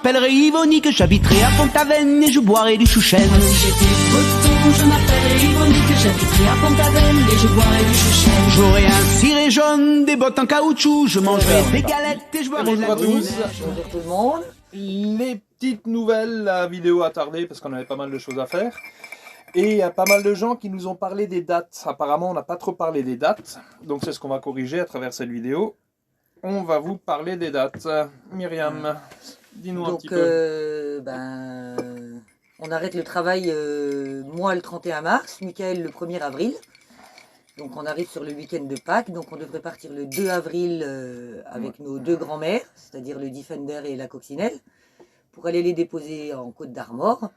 m'appellerai Yvonique, j'habiterai à Pont-Aven et je boirai du chouchen. Si j'étais breton, je m'appellerais Yvonique, j'habiterai à Pont-Aven et je boirai du chouchen. J'aurai un ciré jaune, des bottes en caoutchouc, je mangerai des galettes et je boirai de la Bonjour à tous. gousse. Bonjour tout le monde. Les petites nouvelles, la vidéo a tardé parce qu'on avait pas mal de choses à faire. Et il y a pas mal de gens qui nous ont parlé des dates. Apparemment, on n'a pas trop parlé des dates. Donc c'est ce qu'on va corriger à travers cette vidéo. On va vous parler des dates. Myriam, dis-nous un petit peu. On arrête le travail, moi le 31 mars, Michael le 1er avril. Donc on arrive sur le week-end de Pâques, donc on devrait partir le 2 avril avec nos deux grands-mères, c'est-à-dire le Defender et la Coccinelle, pour aller les déposer en Côte d'Armor.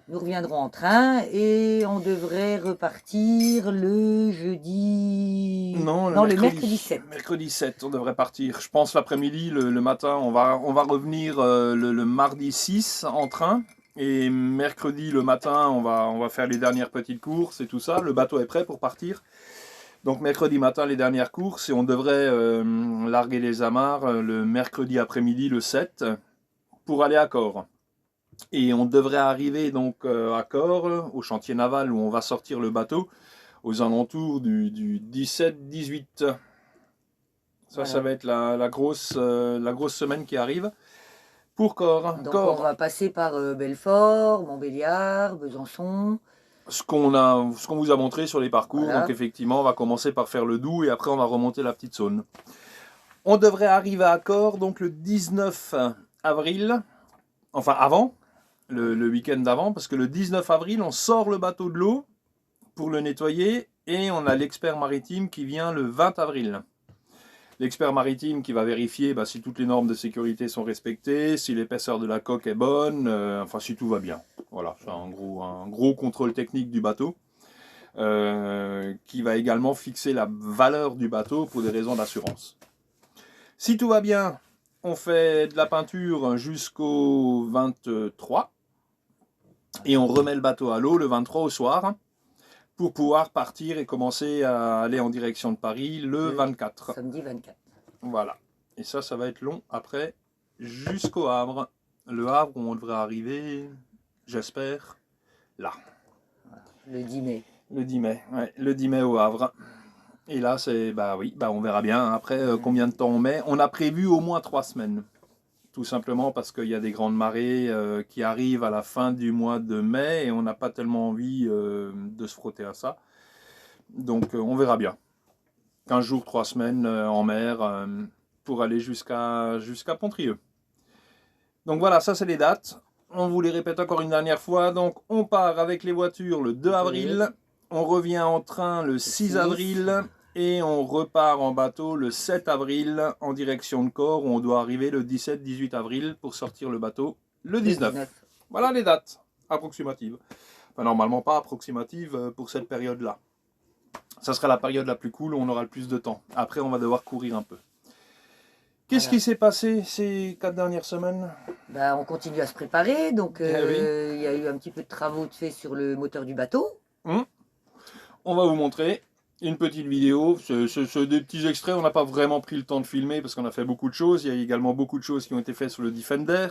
Nous reviendrons en train et on devrait repartir le jeudi... Non, le mercredi 7. Mercredi 7, on devrait partir. Je pense l'après-midi, le matin, on va revenir le mardi 6 en train. Et mercredi, le matin, on va faire les dernières petites courses et tout ça. Le bateau est prêt pour partir. Donc mercredi matin, les dernières courses. Et on devrait larguer les amarres le mercredi après-midi, le 7, pour aller à Cors. Et on devrait arriver donc à Cors, au chantier naval où on va sortir le bateau, aux alentours du 17-18. Ça va être la grosse semaine qui arrive pour Cors. Donc on va passer par Belfort, Montbéliard, Besançon. Ce qu'on vous a montré sur les parcours. Voilà. Donc effectivement, on va commencer par faire le Doubs et après on va remonter la petite Saône. On devrait arriver à Cors donc le 19 avril, enfin avant. Le week-end d'avant, parce que le 19 avril, on sort le bateau de l'eau pour le nettoyer et on a l'expert maritime qui vient le 20 avril. L'expert maritime qui va vérifier si toutes les normes de sécurité sont respectées, si l'épaisseur de la coque est bonne, enfin si tout va bien. Voilà, c'est un gros contrôle technique du bateau qui va également fixer la valeur du bateau pour des raisons d'assurance. Si tout va bien, on fait de la peinture jusqu'au 23 et on remet le bateau à l'eau le 23 au soir pour pouvoir partir et commencer à aller en direction de Paris le 24. Samedi 24. Voilà. Et ça va être long après jusqu'au Havre. Le Havre où on devrait arriver, j'espère, là. Le 10 mai. Le 10 mai, ouais, le 10 mai au Havre. Et là, on verra bien. Après, combien de temps on met. On a prévu au moins 3 semaines. Tout simplement parce qu'il y a des grandes marées qui arrivent à la fin du mois de mai et on n'a pas tellement envie de se frotter à ça. Donc, on verra bien. 15 jours, 3 semaines en mer pour aller jusqu'à Pontrieux. Donc voilà, ça c'est les dates. On vous les répète encore une dernière fois. Donc, on part avec les voitures le 2 avril. On revient en train le 6 avril et on repart en bateau le 7 avril en direction de Cors où on doit arriver le 17-18 avril pour sortir le bateau le 19. Voilà les dates approximatives. Enfin, normalement pas approximatives pour cette période-là. Ça sera la période la plus cool où on aura le plus de temps. Après, on va devoir courir un peu. Qu'est-ce qui s'est passé ces 4 dernières semaines? On continue à se préparer. Donc, il y a eu un petit peu de travaux de fait sur le moteur du bateau. On va vous montrer une petite vidéo, c'est des petits extraits, on n'a pas vraiment pris le temps de filmer parce qu'on a fait beaucoup de choses, il y a également beaucoup de choses qui ont été faites sur le Defender.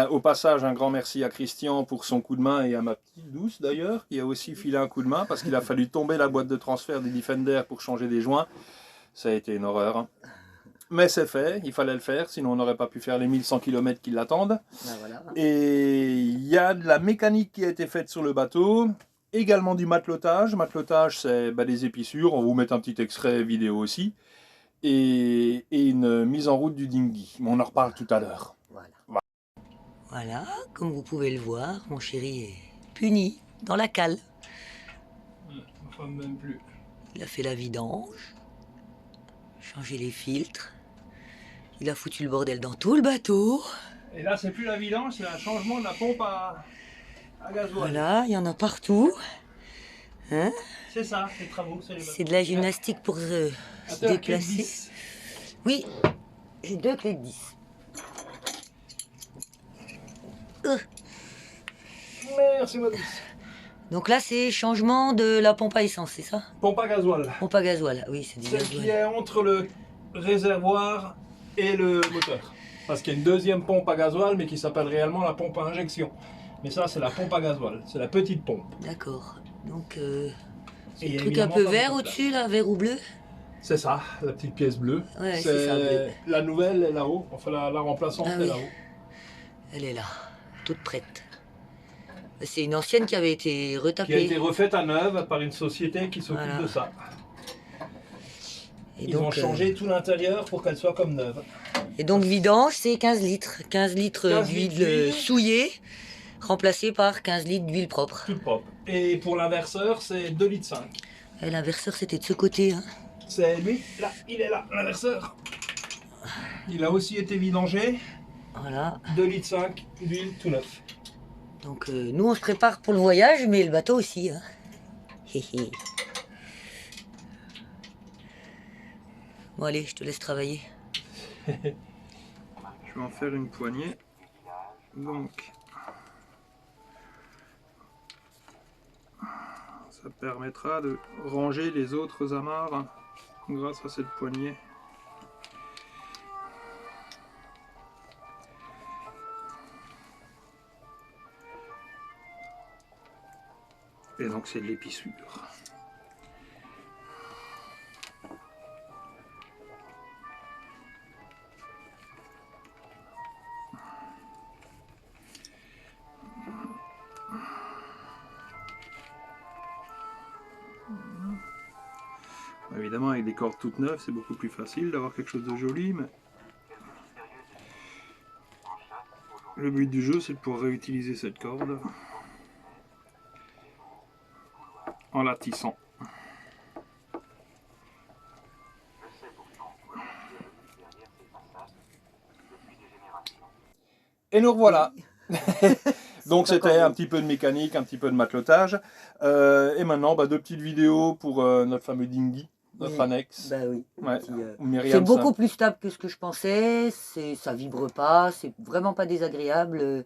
Au passage, un grand merci à Christian pour son coup de main et à ma petite douce d'ailleurs, qui a aussi filé un coup de main parce qu'il a fallu tomber la boîte de transfert des Defender pour changer des joints. Ça a été une horreur. Mais c'est fait, il fallait le faire, sinon on n'aurait pas pu faire les 1100 km qui l'attendent. Voilà. Et il y a de la mécanique qui a été faite sur le bateau. Également du matelotage. Matelotage, c'est des épissures. On va vous mettre un petit extrait vidéo aussi. Et une mise en route du dinghy. Mais on en reparle tout à l'heure. Voilà, comme vous pouvez le voir, mon chéri est puni dans la cale. Enfin, même plus. Il a fait la vidange, changé les filtres. Il a foutu le bordel dans tout le bateau. Et là, c'est plus la vidange, c'est un changement de la pompe à gasoil. Voilà, il y en a partout. Hein? C'est ça, les travaux. C'est de la gymnastique pour se déplacer. Oui, j'ai 2 clés de 10. Merci, Maurice. Donc là, c'est changement de la pompe à essence, c'est ça? Pompe à gasoil. Pompe à gasoil, oui, c'est du Celle gasoil. qui est entre le réservoir et le moteur. Parce qu'il y a une deuxième pompe à gasoil, mais qui s'appelle réellement la pompe à injection. Mais ça, c'est la pompe à gasoil, c'est la petite pompe. D'accord. Donc, Et c'est il y le a truc un évidemment peu pas vert beaucoup de au-dessus, là, vert ou bleu. C'est ça, la petite pièce bleue. Ouais, c'est ça, bleu. La nouvelle est là-haut, enfin la remplaçante Ah est oui. là-haut. Elle est là, toute prête. C'est une ancienne qui avait été Qui a retapée. été refaite à neuve par une société qui s'occupe Voilà. de ça. Et Ils ont changé tout l'intérieur pour qu'elle soit comme neuve. Et donc vidange, c'est 15 litres. 15 litres 15 d'huile litres d'huile. souillée, remplacée par 15 litres d'huile propre. Toute propre. Et pour l'inverseur, c'est 2,5 litres. Et l'inverseur, c'était de ce côté. Hein. C'est lui, là, il est là, l'inverseur. Il a aussi été vidangé. Voilà. 2,5 litres d'huile tout neuf. Donc nous, on se prépare pour le voyage, mais le bateau aussi. Hein. Hé hé. Bon allez, je te laisse travailler. Je vais en faire une poignée. Donc, ça permettra de ranger les autres amarres grâce à cette poignée. Et donc c'est de l'épissure. Évidemment, avec des cordes toutes neuves, c'est beaucoup plus facile d'avoir quelque chose de joli, mais le but du jeu, c'est de pouvoir réutiliser cette corde en la tissant. Et nous revoilà. Donc c'était un petit peu de mécanique, un petit peu de matelotage. Et maintenant, deux petites vidéos pour notre fameux dinghy, notre annexe. Bah oui. Ouais. C'est Myriam, beaucoup plus stable que ce que je pensais. Ça vibre pas. C'est vraiment pas désagréable.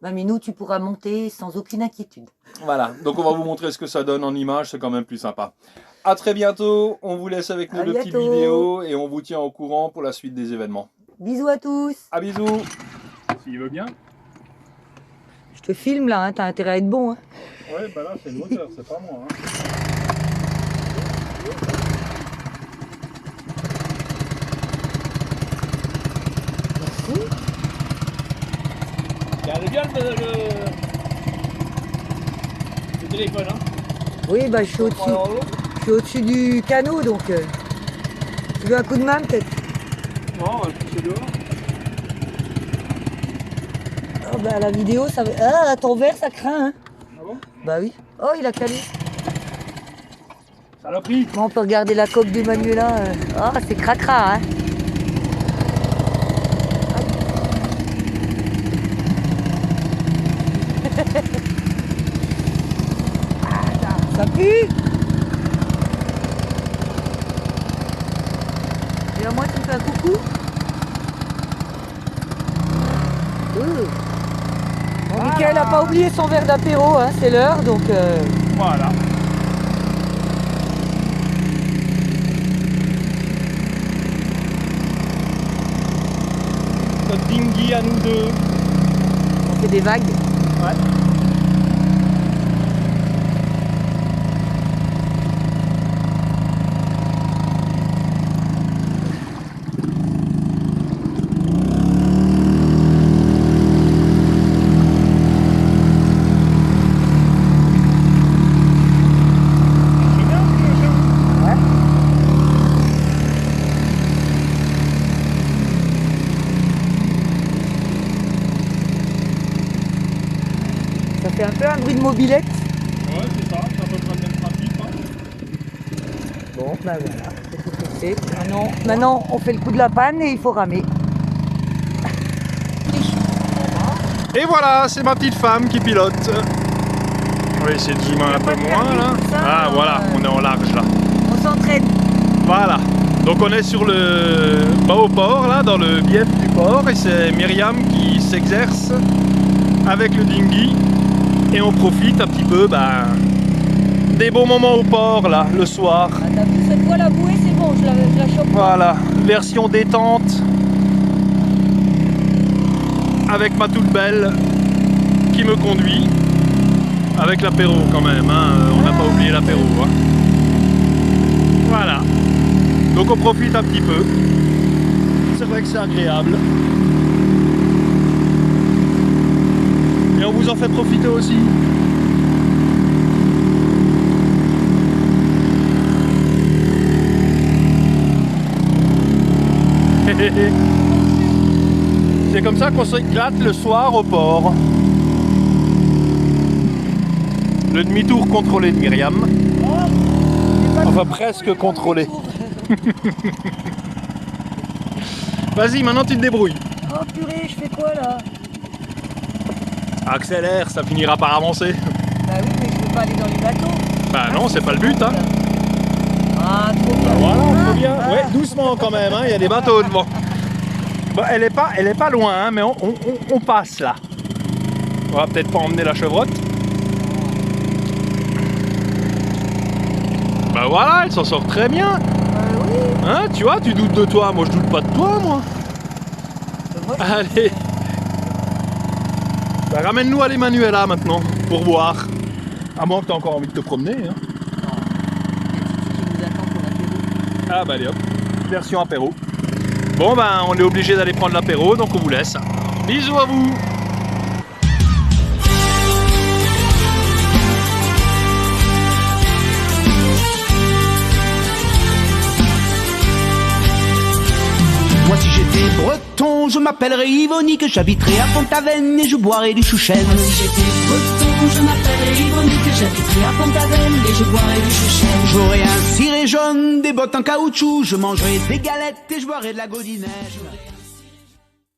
Maminou, tu pourras monter sans aucune inquiétude. Voilà. Donc on va vous montrer ce que ça donne en image. C'est quand même plus sympa. À très bientôt. On vous laisse avec nos deux petites vidéos et on vous tient au courant pour la suite des événements. Bisous à tous. À bisous. S'il veut bien. Je te filme là, hein, t'as intérêt à être bon. Hein. Ouais, là c'est le moteur, c'est pas moi. Hein. Merci. Regardez bien le téléphone. Hein. Oui, je suis au-dessus. Je suis au-dessus du canot, donc tu veux un coup de main peut-être? Non, c'est dehors. Oh, la vidéo, ça va... Ah, ton verre, ça craint. Hein. Ah bon? Bah oui. Oh, il a calé. Saloperie. Bon, on peut regarder la coque du Manuela. Ah, c'est cracra, hein. Ça pue. Et à moi, tu me fais un coucou. Bon, Mickaël n'a pas oublié son verre d'apéro, hein, c'est l'heure, donc... Voilà. Notre dinghy à nous deux. On fait des vagues. Ouais. Ça fait un peu un bruit de mobilette. Ouais, c'est ça, c'est à peu près le même principe. Hein. Bon, voilà, c'est tout fixé. Maintenant, on fait le coup de la panne et il faut ramer. Et voilà, c'est ma petite femme qui pilote. On va essayer de zoomer un peu moins là. Ah voilà, on est en large là. On s'entraîne. Voilà. Donc on est sur le au port là, dans le bief du port, et c'est Myriam qui s'exerce avec le dinghy. Et on profite un petit peu des beaux moments au port là, le soir. Ah, t'as vu cette fois la bouée, c'est bon, je la chope. Voilà, version détente. avec ma toute belle qui me conduit. Avec l'apéro quand même, hein. On n'a pas oublié l'apéro. Hein. Voilà. Donc on profite un petit peu. C'est vrai que c'est agréable. Et on vous en fait profiter aussi. C'est comme ça qu'on s'éclate le soir au port. Le demi-tour contrôlé de Myriam. Enfin presque contrôlé. Vas-y, maintenant tu te débrouilles. Oh purée, je fais quoi là? Accélère, ça finira par avancer. Bah oui, mais je veux pas aller dans les bateaux. Bah non, c'est pas le but, hein. Ah, trop bien. Voilà, trop bien. Ouais, doucement quand même, hein. Il y a des bateaux devant. Bon, elle est pas loin, hein, mais on passe là. On va peut-être pas emmener la chevrotte. Bah voilà, elle s'en sort très bien. Oui. Hein, tu vois, tu doutes de toi. Moi, je doute pas de toi, moi. Moi, Allez. Bah, ramène-nous à l'Emmanuela maintenant, pour voir. À moins que tu as encore envie de te promener. Hein. qui nous attend pour l'apéro. Ah bah allez hop, version apéro. Bon ben on est obligé d'aller prendre l'apéro, donc on vous laisse. Bisous à vous. Moi si j'étais breton, je m'appellerais Yvonique, j'habiterais à Pont-Aven et je boirais du chouchen. Moi si j'étais breton, je m'appellerais Yvonique, j'habiterais à Pont-Aven et je boirais du chouchen. J'aurais un ciré jaune, des bottes en caoutchouc, je mangerais des galettes et je boirais de la godinette.